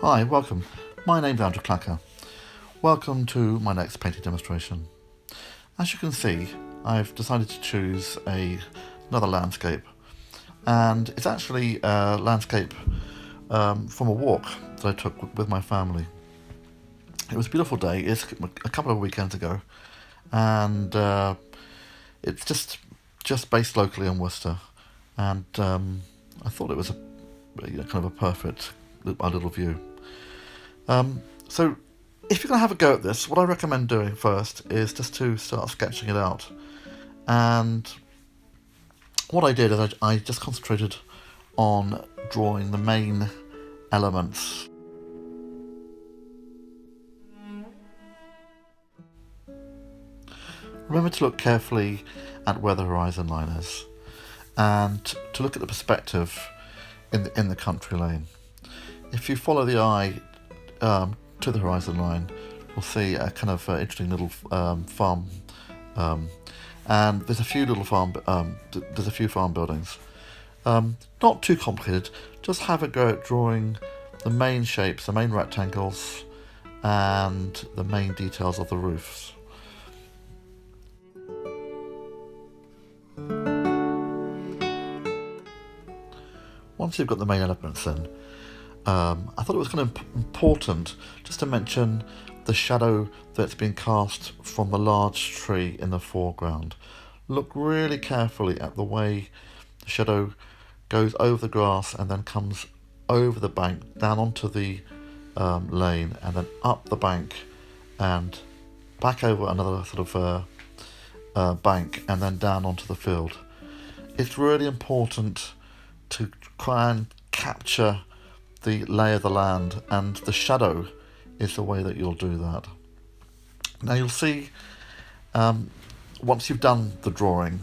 Hi, welcome. My name's Andrew Clacher. Welcome to my next painting demonstration. As you can see, I've decided to choose another landscape, and it's actually a landscape from a walk that I took with my family. It was a beautiful day. It's a couple of weekends ago, and it's just based locally in Worcester, and I thought it was a kind of a perfect little view. So if you're going to have a go at this, what I recommend doing first is just to start sketching it out. And what I did is I just concentrated on drawing the main elements. Remember to look carefully at where the horizon line is, and to look at the perspective in the country lane. If you follow the eye to the horizon line, you'll see a kind of interesting little farm, and there's a few farm buildings. Not too complicated. Just have a go at drawing the main shapes, the main rectangles, and the main details of the roofs. Once you've got the main elements in, I thought it was kind of important just to mention the shadow that's been cast from the large tree in the foreground. Look really carefully at the way the shadow goes over the grass and then comes over the bank, down onto the lane, and then up the bank and back over another sort of bank, and then down onto the field. It's really important to try and capture the lay of the land, and the shadow is the way that you'll do that. Now you'll see, once you've done the drawing,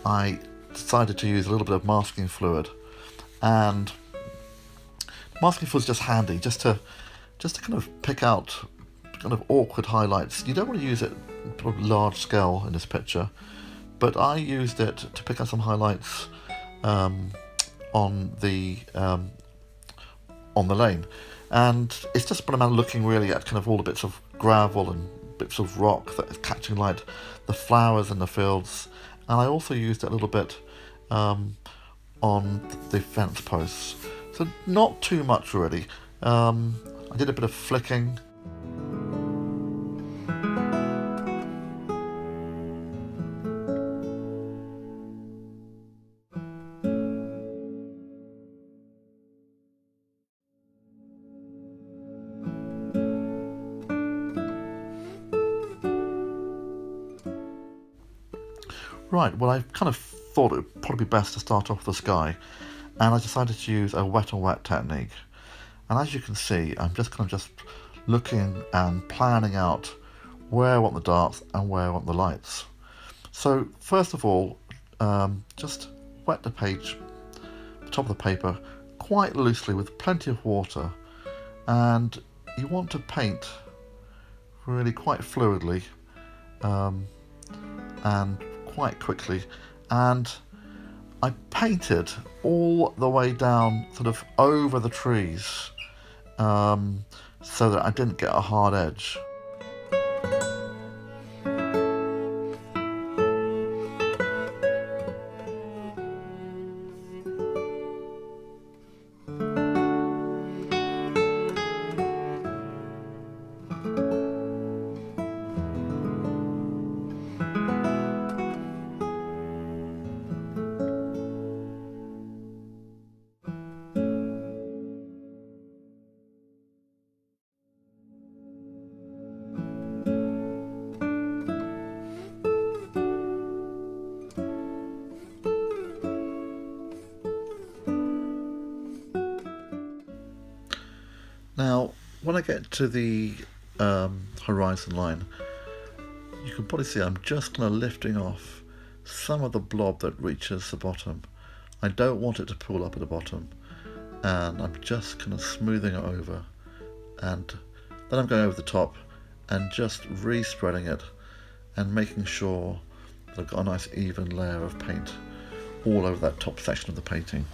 I decided to use a little bit of masking fluid, and masking fluid is just handy just to kind of pick out kind of awkward highlights. You don't want to use it sort of large scale in this picture, but I used it to pick out some highlights on the lane, and it's just been a matter of looking really at kind of all the bits of gravel and bits of rock that is catching light, the flowers in the fields, and I also used it a little bit on the fence posts. So not too much really. I did a bit of flicking. Right, well, I kind of thought it would probably be best to start off with the sky, and I decided to use a wet on wet technique. And as you can see, I'm just kind of just looking and planning out where I want the darks and where I want the lights. So first of all, just wet the page, the top of the paper, quite loosely with plenty of water, and you want to paint really quite fluidly and quite quickly, and I painted all the way down sort of over the trees, so that I didn't get a hard edge. Now, when I get to the horizon line, you can probably see I'm just kind of lifting off some of the blob that reaches the bottom. I don't want it to pull up at the bottom, and I'm just kind of smoothing it over, and then I'm going over the top and just re-spreading it and making sure that I've got a nice even layer of paint all over that top section of the painting.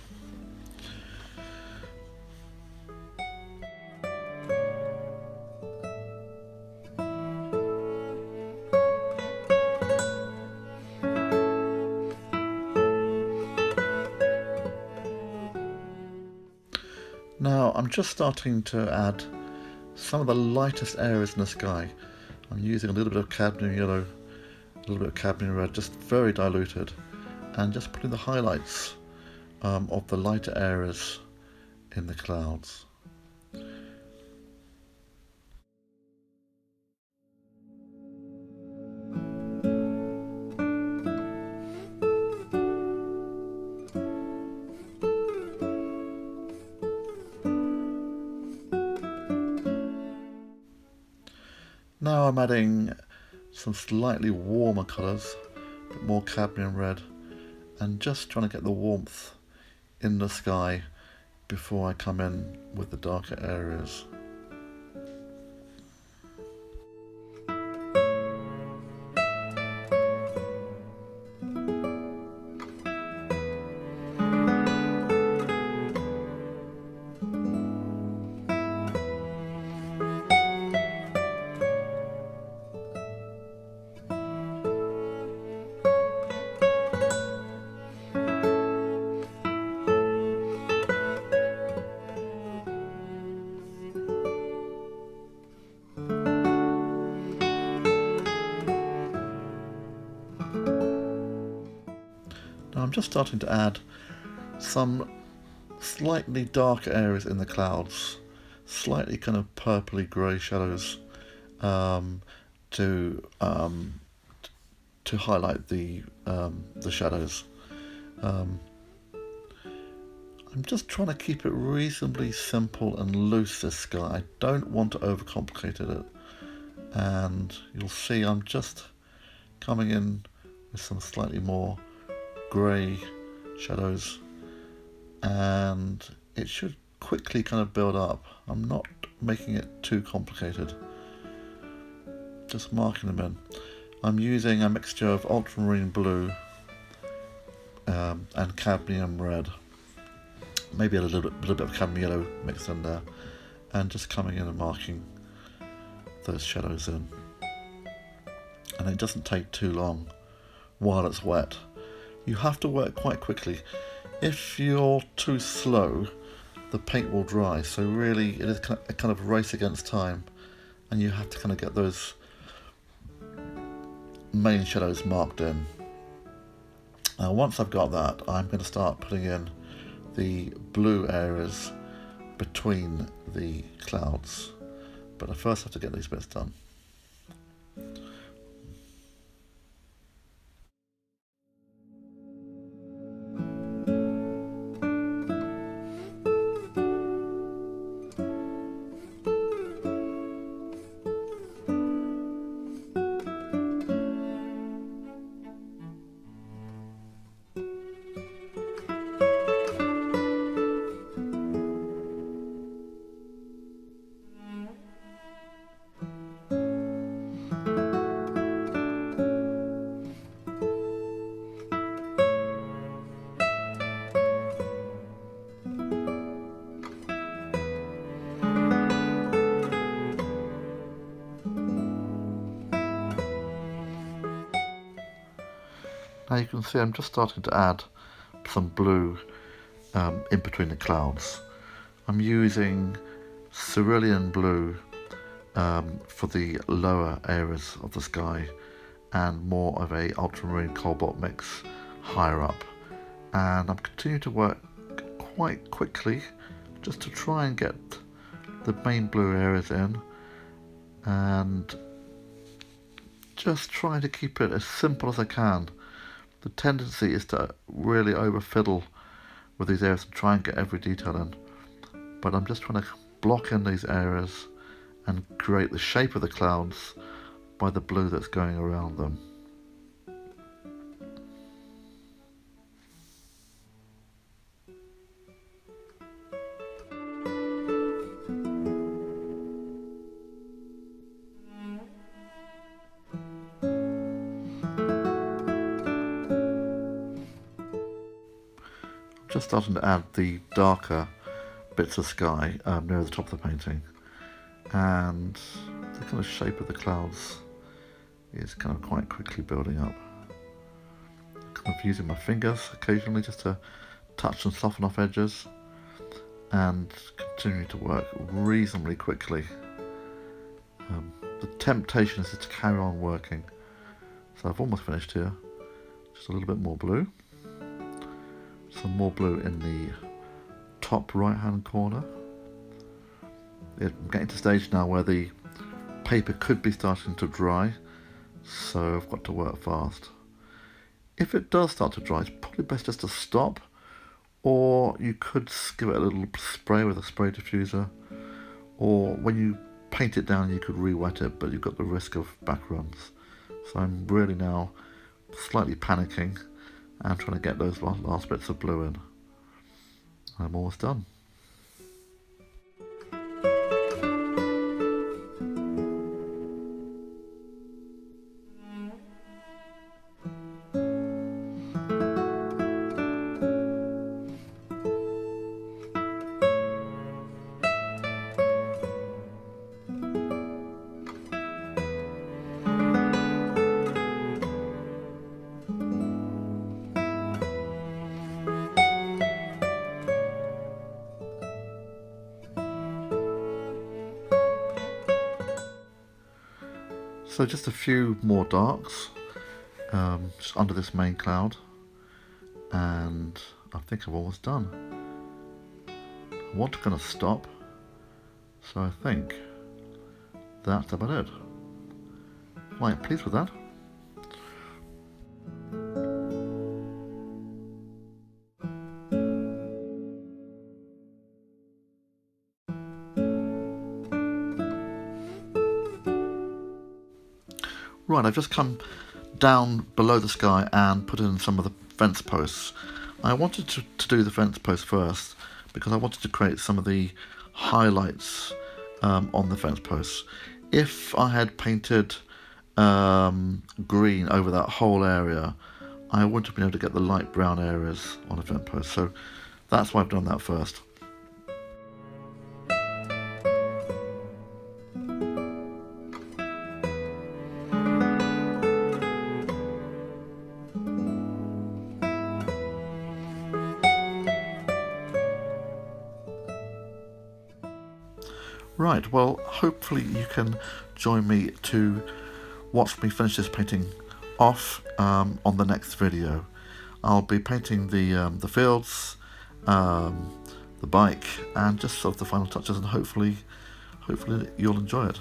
I'm just starting to add some of the lightest areas in the sky. I'm using a little bit of cadmium yellow, a little bit of cadmium red, just very diluted, and just putting the highlights of the lighter areas in the clouds. Now I'm adding some slightly warmer colours, a bit more cadmium red, and just trying to get the warmth in the sky before I come in with the darker areas. Now I'm just starting to add some slightly darker areas in the clouds, slightly kind of purpley grey shadows to highlight the shadows. I'm just trying to keep it reasonably simple and loose, this sky. I don't want to overcomplicate it, and you'll see I'm just coming in with some slightly more grey shadows, and it should quickly kind of build up. I'm not making it too complicated, just marking them in. I'm using a mixture of ultramarine blue and cadmium red, maybe a little bit of cadmium yellow mixed in there, and just coming in and marking those shadows in. And it doesn't take too long while it's wet. You have to work quite quickly. If you're too slow, the paint will dry, so really it is a kind of race against time, and you have to kind of get those main shadows marked in. Now once I've got that, I'm going to start putting in the blue areas between the clouds, but I first have to get these bits done. Now you can see I'm just starting to add some blue in between the clouds. I'm using cerulean blue for the lower areas of the sky, and more of a ultramarine cobalt mix higher up. And I'm continuing to work quite quickly just to try and get the main blue areas in, and just trying to keep it as simple as I can. The tendency is to really overfiddle with these areas and try and get every detail in, but I'm just trying to block in these areas and create the shape of the clouds by the blue that's going around them. Just starting to add the darker bits of sky near the top of the painting, and the kind of shape of the clouds is kind of quite quickly building up. Kind of using my fingers occasionally just to touch and soften off edges, and continue to work reasonably quickly. The temptation is to carry on working. So I've almost finished here. Just a little bit more blue. Some more blue in the top right hand corner. I'm getting to a stage now where the paper could be starting to dry, so I've got to work fast. If it does start to dry, it's probably best just to stop, or you could give it a little spray with a spray diffuser, or when you paint it down you could re-wet it, but you've got the risk of back runs. So I'm really now slightly panicking and trying to get those last bits of blue in. I'm almost done. So just a few more darks, just under this main cloud, and I think I'm almost done. I want to kind of stop, so I think that's about it. Right, pleased with that. Right, I've just come down below the sky and put in some of the fence posts. I wanted to do the fence posts first because I wanted to create some of the highlights on the fence posts. If I had painted green over that whole area, I wouldn't have been able to get the light brown areas on the fence post, so that's why I've done that first. Right, well, hopefully you can join me to watch me finish this painting off on the next video. I'll be painting the fields, the bike, and just sort of the final touches, and hopefully you'll enjoy it.